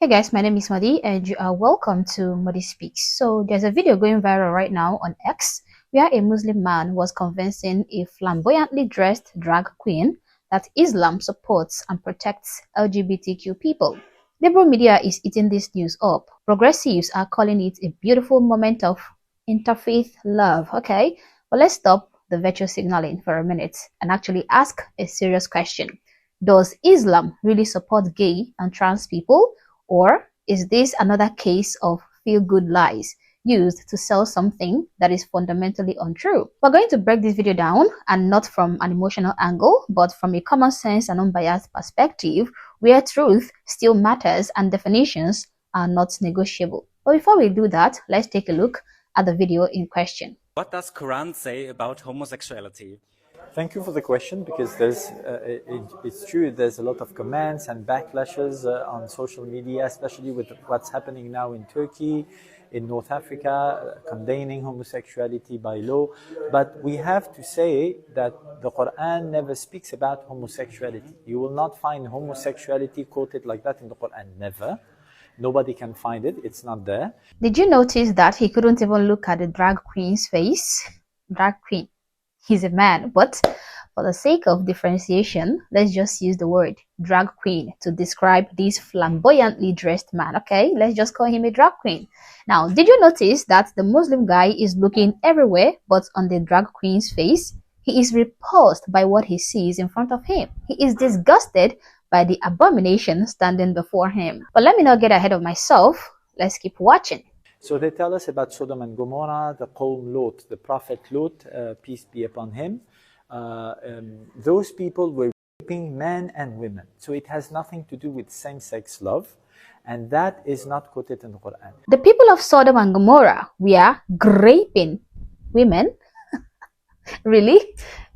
Hey guys, my name is Madi and you are welcome to Madi Speaks. So there's a video going viral right now on X where a Muslim man was convincing a flamboyantly dressed drag queen that Islam supports and protects LGBTQ people. Liberal media is eating this news up. Progressives are calling it a beautiful moment of interfaith love, okay? But let's stop the virtue signaling for a minute and actually ask a serious question. Does Islam really support gay and trans people? Or is this another case of feel-good lies used to sell something that is fundamentally untrue? We're going to break this video down, and not from an emotional angle, but from a common sense and unbiased perspective where truth still matters and definitions are not negotiable. But before we do that, let's take a look at the video in question. What does Quran say about homosexuality? Thank you for the question, because it's true, there's a lot of comments and backlashes on social media, especially with what's happening now in Turkey, in North Africa, condemning homosexuality by law. But we have to say that the Quran never speaks about homosexuality. You will not find homosexuality quoted like that in the Quran, never. Nobody can find it, it's not there. Did you notice that he couldn't even look at the drag queen's face? Drag queen. He's a man, but for the sake of differentiation, let's just use the word drag queen to describe this flamboyantly dressed man, okay? Let's just call him a drag queen. Now, did you notice that the Muslim guy is looking everywhere but on the drag queen's face? He is repulsed by what he sees in front of him. He is disgusted by the abomination standing before him. But let me not get ahead of myself. Let's keep watching. So they tell us about Sodom and Gomorrah, the Qawm Lot, the Prophet Lot, peace be upon him. Those people were raping men and women. So it has nothing to do with same-sex love. And that is not quoted in the Quran. The people of Sodom and Gomorrah were raping women? Really?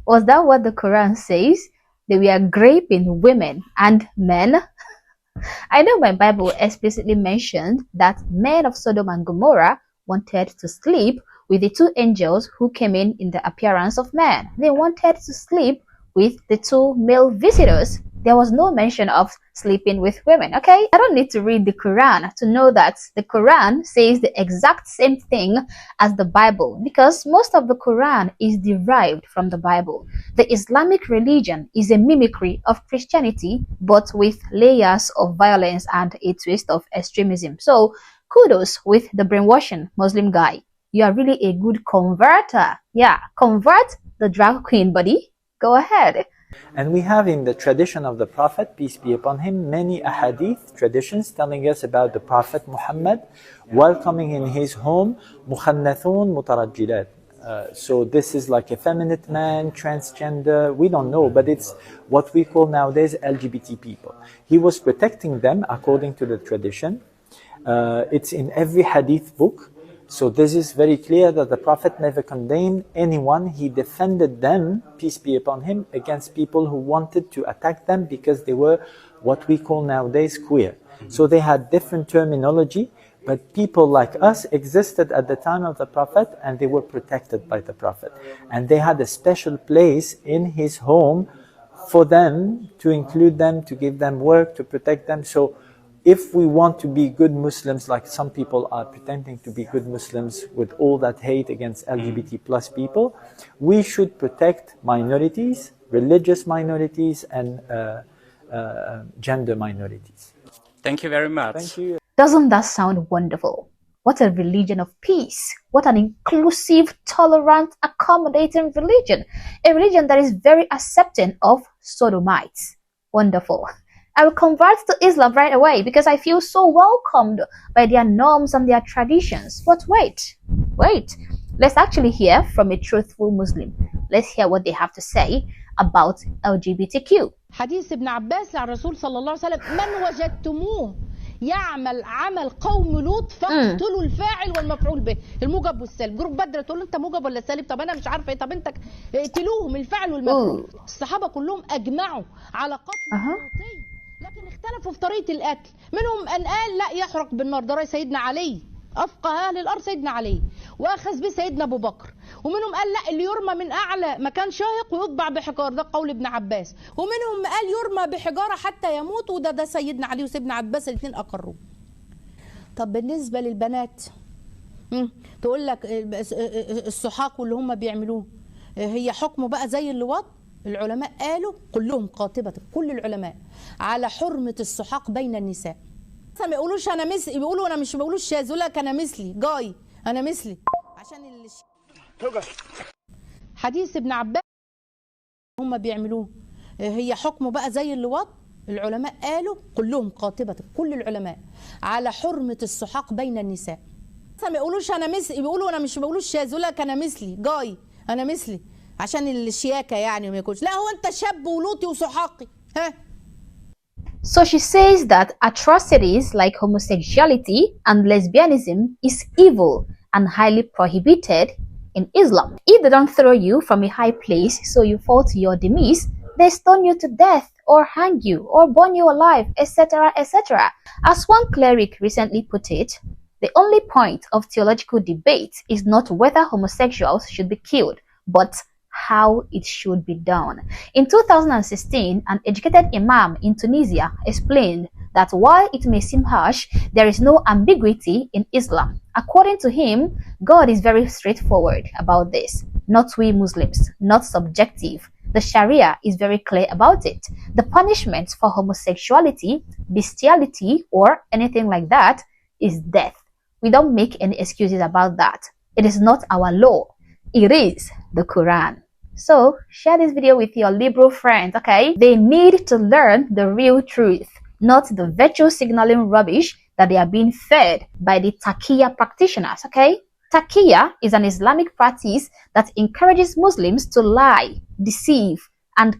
Was that what the Quran says? They were raping women and men? I know my Bible explicitly mentioned that men of Sodom and Gomorrah wanted to sleep with the two angels who came in the appearance of men. They wanted to sleep with the two male visitors. There was no mention of sleeping with women, okay? I don't need to read the Quran to know that the Quran says the exact same thing as the Bible, because most of the Quran is derived from the Bible. The Islamic religion is a mimicry of Christianity, but with layers of violence and a twist of extremism. So kudos with the brainwashing Muslim guy. You are really a good converter. Yeah, convert the drag queen, buddy. Go ahead. And we have in the tradition of the Prophet, peace be upon him, many ahadith traditions telling us about the Prophet Muhammad welcoming in his home mukhannathun mutarajjilat. So this is like effeminate man, transgender, we don't know, but it's what we call nowadays LGBT people. He was protecting them according to the tradition. It's in every hadith book. So this is very clear that the Prophet never condemned anyone. He defended them, peace be upon him, against people who wanted to attack them because they were what we call nowadays queer. So they had different terminology, but people like us existed at the time of the Prophet and they were protected by the Prophet. And they had a special place in his home for them, to include them, to give them work, to protect them. So if we want to be good Muslims, like some people are pretending to be good Muslims with all that hate against LGBT plus people, we should protect minorities, religious minorities, and gender minorities. Thank you very much. Thank you. Doesn't that sound wonderful? What a religion of peace. What an inclusive, tolerant, accommodating religion. A religion that is very accepting of sodomites. Wonderful. I will convert to Islam right away because I feel so welcomed by their norms and their traditions. But wait. Let's actually hear from a truthful Muslim. Let's hear what they have to say about LGBTQ. حديث ابن عباس عن الرسول صلى الله عليه وسلم: من وجدتموه يعمل عمل قوم لوط فاقتلوا الفاعل والمفعول به، الموجب والسالب. جروب بدر تقول له انت موجب ولا سالب؟ طب انا مش عارفه ايه. طب انت اقتلوهم الفاعل والمفعول. الصحابه كلهم اجمعوا على قتل اللوطي، لكن اختلفوا في طريقه القتل. منهم من قال لا يحرق بالنار، ده راي سيدنا علي افقه اهل الارض سيدنا علي، واخذ به سيدنا ابو بكر. ومنهم قال لا اللي يرمى من اعلى مكان شاهق ويطبع بحجار، ده قول ابن عباس. ومنهم قال يرمى بحجاره حتى يموت، وده سيدنا علي وسيدنا عباس الاثنين اقروه. طب بالنسبة للبنات تقول لك السحاق واللي هم بيعملوه هي حكمه بقى زي اللواط. العلماء قالوا كلهم قاطبة كل العلماء على حرمة السحاق بين النساء. ما يقولوش انا مثلي، بيقولوا انا مش بيقولوش شاذ، يقول لك انا مثلي جاي، انا مثلي عشان حديث ابن عباس هم بيعملوه هي حكمه بقى زي اللواط. العلماء قالوا كلهم قاطبة كل العلماء على حرمة السحاق بين النساء. ما يقولوش انا مثلي، بيقولوا انا مش بيقولوش شاذ، يقول لك انا مثلي جاي، انا مثلي عشان الشياكة يعني ما يكونش لا هو انت شاب ولوطي وسحاقي ها. So she says that atrocities like homosexuality and lesbianism is evil and highly prohibited in Islam. If they don't throw you from a high place so you fall to your demise, they stone you to death or hang you or burn you alive, etc., etc. As one cleric recently put it, the only point of theological debate is not whether homosexuals should be killed, but how it should be done. In 2016, an educated imam in Tunisia explained that while it may seem harsh, there is no ambiguity in Islam. According to him, God is very straightforward about this. Not we Muslims, not subjective. The Sharia is very clear about it. The punishment for homosexuality, bestiality, or anything like that is death. We don't make any excuses about that. It is not our law. It is the Quran. So share this video with your liberal friends, okay? They need to learn the real truth, not the virtue signaling rubbish that they are being fed by the taqiyya practitioners, okay? Taqiyya is an Islamic practice that encourages Muslims to lie, deceive, and,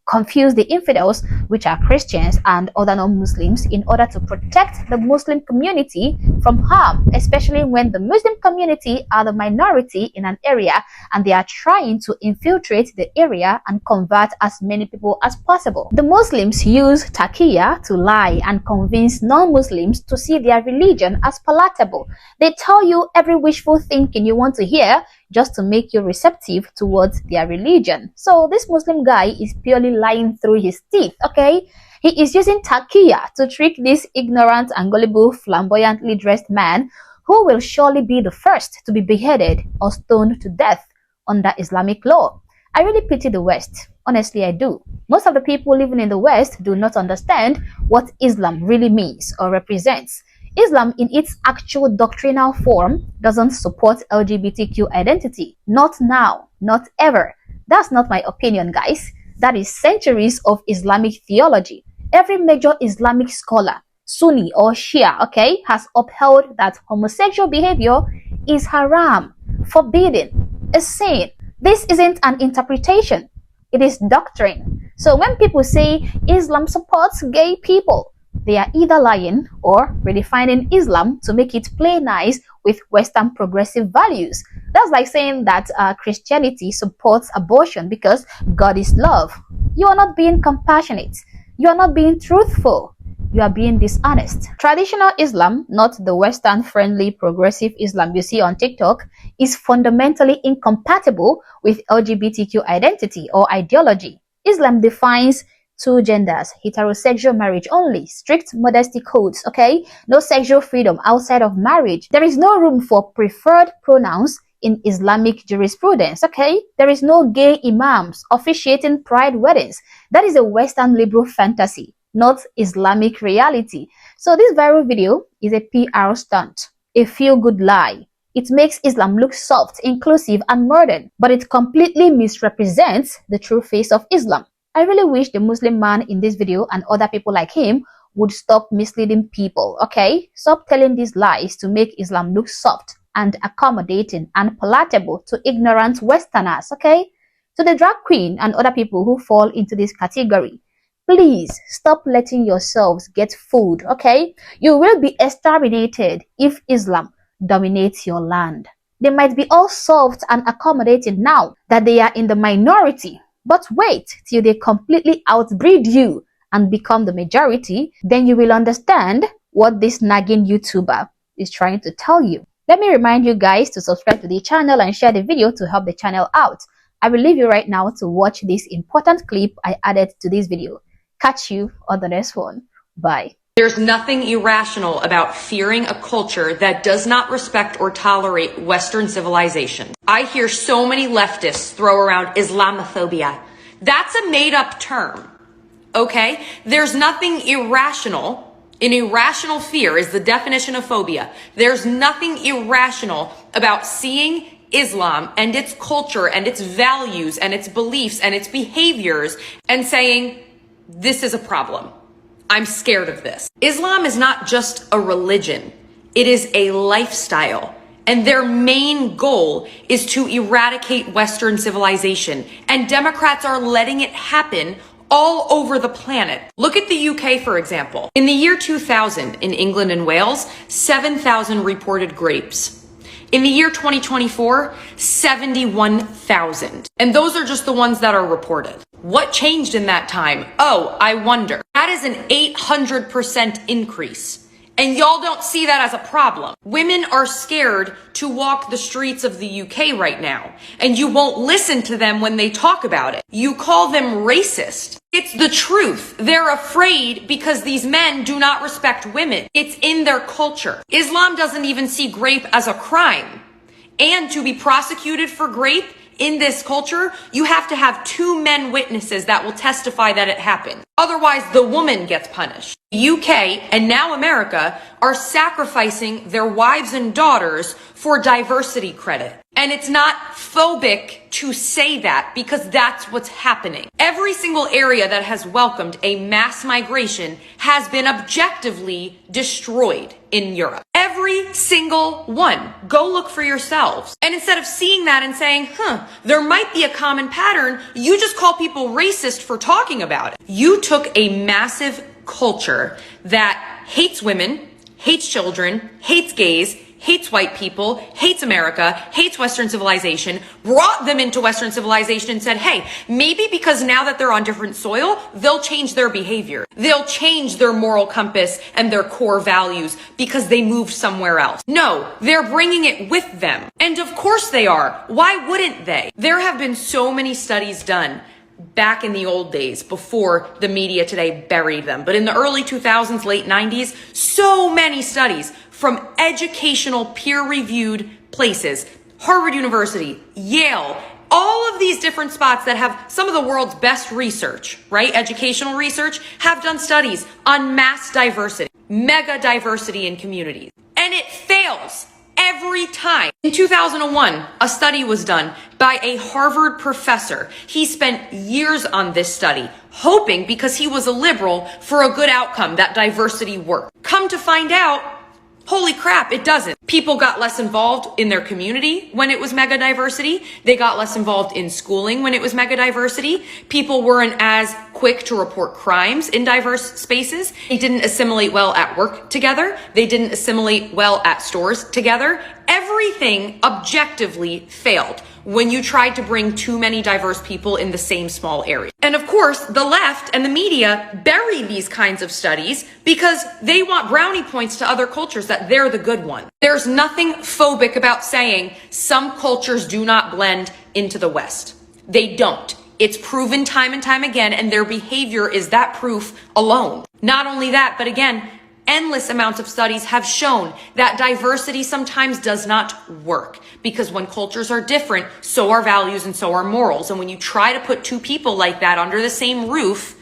confuse the infidels, which are Christians and other non-Muslims, in order to protect the Muslim community from harm, especially when the Muslim community are the minority in an area and they are trying to infiltrate the area and convert as many people as possible. The Muslims use taqiyya to lie and convince non-Muslims to see their religion as palatable. They tell you every wishful thinking you want to hear just to make you receptive towards their religion. So this Muslim guy is purely lying through his teeth, okay? He is using taqiyya to trick this ignorant and gullible, flamboyantly dressed man who will surely be the first to be beheaded or stoned to death under Islamic law. I really pity the West. Honestly, I do. Most of the people living in the West do not understand what Islam really means or represents. Islam in its actual doctrinal form doesn't support LGBTQ identity. Not now, not ever. That's not my opinion, guys. That is centuries of Islamic theology. Every major Islamic scholar, Sunni or Shia, okay, has upheld that homosexual behavior is haram, forbidden, a sin. This isn't an interpretation. It is doctrine. So when people say Islam supports gay people, they are either lying or redefining Islam to make it play nice with Western progressive values. That's like saying that Christianity supports abortion because God is love. You are not being compassionate. You are not being truthful. You are being dishonest. Traditional Islam, not the Western-friendly progressive Islam you see on TikTok, is fundamentally incompatible with LGBTQ identity or ideology. Islam defines two genders, heterosexual marriage only, strict modesty codes, okay? No sexual freedom outside of marriage. There is no room for preferred pronouns in Islamic jurisprudence, okay? There is no gay imams officiating pride weddings. That is a Western liberal fantasy, not Islamic reality. So this viral video is a PR stunt, a feel-good lie. It makes Islam look soft, inclusive, and modern, but it completely misrepresents the true face of Islam. I really wish the Muslim man in this video and other people like him would stop misleading people, okay? Stop telling these lies to make Islam look soft and accommodating and palatable to ignorant Westerners, okay? To the drag queen and other people who fall into this category, please stop letting yourselves get fooled, okay? You will be exterminated if Islam dominates your land. They might be all soft and accommodating now that they are in the minority, but wait till they completely outbreed you and become the majority, then you will understand what this nagging YouTuber is trying to tell you. Let me remind you guys to subscribe to the channel and share the video to help the channel out. I will leave you right now to watch this important clip I added to this video. Catch you on the next one. Bye. There's nothing irrational about fearing a culture that does not respect or tolerate Western civilization. I hear so many leftists throw around Islamophobia. That's a made-up term, okay? There's nothing irrational. An irrational fear is the definition of phobia. There's nothing irrational about seeing Islam and its culture and its values and its beliefs and its behaviors and saying, this is a problem. I'm scared of this. Islam is not just a religion. It is a lifestyle. And their main goal is to eradicate Western civilization. And Democrats are letting it happen all over the planet. Look at the UK, for example. In the year 2000, in England and Wales, 7,000 reported rapes. In the year 2024, 71,000. And those are just the ones that are reported. What changed in that time? Oh, I wonder. That is an 800% increase. And y'all don't see that as a problem. Women are scared to walk the streets of the UK right now. And you won't listen to them when they talk about it. You call them racist. It's the truth. They're afraid because these men do not respect women. It's in their culture. Islam doesn't even see grape as a crime. And to be prosecuted for grape in this culture, you have to have 2 men witnesses that will testify that it happened. Otherwise, the woman gets punished. The UK and now America are sacrificing their wives and daughters for diversity credit. And it's not phobic to say that because that's what's happening. Every single area that has welcomed a mass migration has been objectively destroyed in Europe. Every single one. Go look for yourselves. And instead of seeing that and saying, there might be a common pattern, you just call people racist for talking about it. You took a massive culture that hates women, hates children, hates gays, hates white people, hates America, hates Western civilization, brought them into Western civilization and said, hey, maybe because now that they're on different soil, they'll change their behavior. They'll change their moral compass and their core values because they moved somewhere else. No, they're bringing it with them. And of course they are. Why wouldn't they? There have been so many studies done back in the old days before the media today buried them. But in the early 2000s, late 90s, so many studies from educational peer-reviewed places, Harvard University, Yale, all of these different spots that have some of the world's best research, right? Educational research, have done studies on mass diversity, mega diversity in communities. And it fails every time. In 2001, a study was done by a Harvard professor. He spent years on this study, hoping because he was a liberal for a good outcome that diversity worked. Come to find out, holy crap, it doesn't. People got less involved in their community when it was mega diversity. They got less involved in schooling when it was mega diversity. People weren't as quick to report crimes in diverse spaces. They didn't assimilate well at work together. They didn't assimilate well at stores together. Everything objectively failed when you tried to bring too many diverse people in the same small area. And of course, the left and the media bury these kinds of studies because they want brownie points to other cultures that they're the good one. There's nothing phobic about saying some cultures do not blend into the West. They don't. It's proven time and time again, and their behavior is that proof alone. Not only that, but again, endless amounts of studies have shown that diversity sometimes does not work because when cultures are different, so are values and so are morals. And when you try to put 2 people like that under the same roof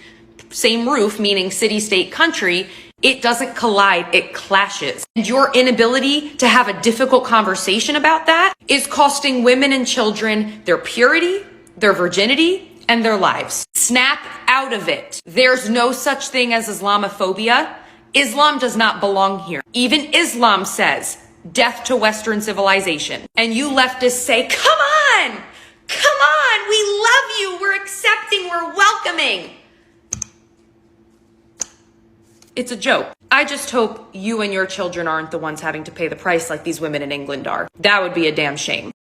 meaning city, state, country, it doesn't collide, it clashes. And your inability to have a difficult conversation about that is costing women and children their purity, their virginity, and their lives. Snap out of it. There's no such thing as Islamophobia. Islam does not belong here. Even Islam says, death to Western civilization. And you leftists say, come on, we love you, we're accepting, we're welcoming. It's a joke. I just hope you and your children aren't the ones having to pay the price like these women in England are. That would be a damn shame.